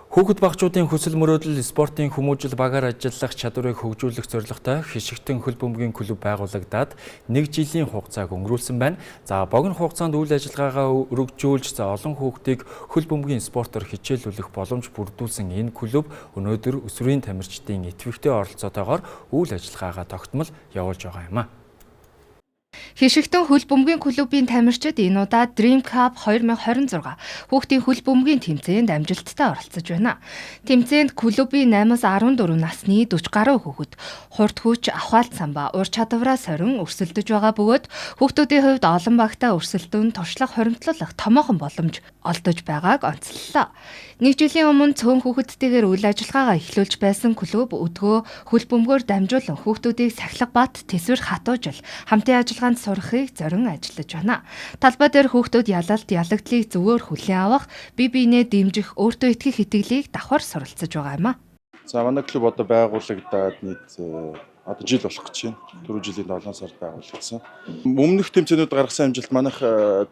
Хүүхэд багчуудын хүсэл мөрөөдөл спортын хүмүүжил багаар ажиллах чадварыг хөгжүүлэх зорилготой Хишигтэн хөл бөмбөгийн клуб байгуулагдаад 1 жилийн хугацааг өнгөрүүлсэн байна. За богино хугацаанд үйл ажиллагаагаа өргөжүүлж олон хүүхдийг хөл бөмбөгийн спортоор хичээлүүлэх боломж бүрдүүлсэн энэ клуб өнөөдөр өсвөрийн тамирчдын идэвхтэй оролцоотойгоор үйл ажиллагаагаа тогтмол явуулж байгаа юм а. Хишигтэн хөл бөмбөгийн клубын тамирчид энэ удаа Dream Cup 2026 хүүхдийн хөл бөмбөгийн тэмцээнд амжилттай оролцож байна. Тэмцээнд клубын 8-аас 14 насны 40 гаруй хүүхэд хурд хүч, ахвалт самбаа, ур чадвараа сорин өрсөлдөж байгаа бөгөөд хүүхдүүдийн хувьд олон багтаа өрсөлдөөн туршлага хоримтлуулах томоохон боломж олдож байгааг онцллоо. 1 жилийн өмнө цөөн хүүхэдтэйгээр үйл ажиллагаагаа эхлүүлж байсан клуб өдгөө хөл бөмбөгөөр дамжуулан хүүхдүүдийг сахилга бат, тэсвэр хатуужил хамтын ажиллагаанд сурахыг зорин ажиллаж байна. Талбай дээр хүүхдүүд ялалт, ялагдлыг зөвөөр хүлээн авах, бие биенээ дэмжих, өөртөө итгэх итгэлийг давхар суралцж байгаа юм а. За манай клуб одоо байгуулагдаад нийт одоо жил болох гэж байна. Түрүү жилийн 7 сард байгуулагдсан. Өмнөх тэмцээнүүд гаргасан амжилт манайх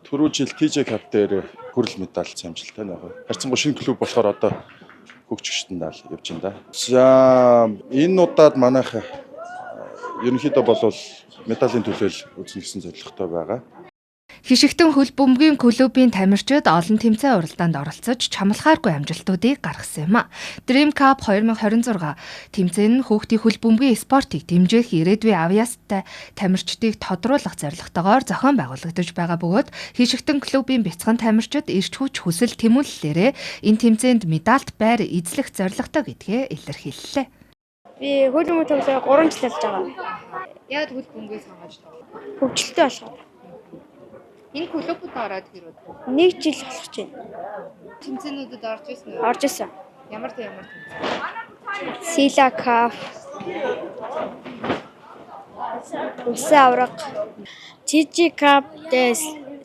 түрүү жил TJ Cup дээр хүрэл медальтай амжилттай нэг. Харьцангуй шинэ клуб болохоор одоо хөгжигчтэн даал явж байна да. За энэ удаад манайх ерөнхийдөө болвол медалийн төлөөл үзнэ гэсэн зорилготой байгаа. Хишигтэн хөл бөмбөгийн клубын тамирчид олон тэмцээн уралдаанд оролцож чамлахааргүй амжилтуудыг гаргасан юм а. Dream Cup 2026 тэмцээн нь хүүхдийн хөл бөмбөгийн спортыг дэмжих ирээдүйн авьяастай тамирчдыг тодруулах зорилготойгоор зохион байгуулагдаж байгаа бөгөөд Хишигтэн клубын бяцхан тамирчид эрч хүч хүсэл тэмүүллээрээ энэ тэмцээнд медальт байр эзлэх зорилготой гэдгээ илэрхийллээ. Би хөл бөмбөг тоглох 3 жил болж байгаа. Яагаад хөл бөмбөгийг сонгож тоглох? Хөгжилтэй болохоор. Энэ клубд ороод хэрэг 1 жил болох чинь. тэмцээнүүдэд орж ирсэн үү? Орж исэн. Ямар тэмцээн? Sila Cup. Улсын авраг. TJ Cup,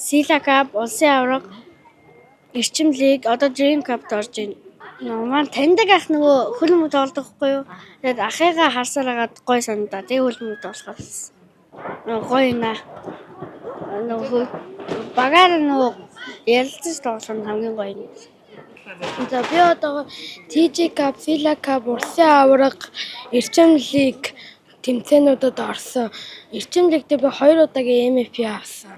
Sila Cup, улсын авраг. Эрчим лиг одоо Dream Cup-д орж байна. Маань таньдаг ах нөгөө хөл бөмбөг тоглохгүй юу? Тэгээд ахыгаа харсаар агаад гой санагдаа. Тэгээ хөл бөмбөг тоглохоор. Гоё наа. Нөгөө багаар нөгөө ярилцаж тоглох нь хамгийн гоё юм. За би одоо TJ Cup, Sila Cup, улсын авраг, эрчим лиг тэмцээнүүдэд орсон. Эрчим лигтээ би 2 удаагийн MVP авсан.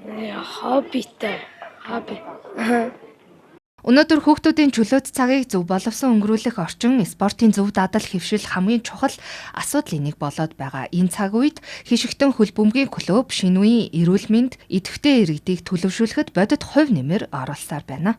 Хоббитэй. Хобби. Өнөөдөр хүүхдүүдийн чөлөөт цагийг зөв боловсон өнгөрүүлэх орчин спортын зөв дадал хэвшил хамгийн чухал асуудлын нэг болоод байгаа. Энэ цаг үед Хишигтэн хөл бөмбөгийн клуб шинэ үеийн эрүүл мэнд, идэвхтэй иргэдийг төлөвшүүлэхэд бодит хувь нэмэр оруулсаар байна.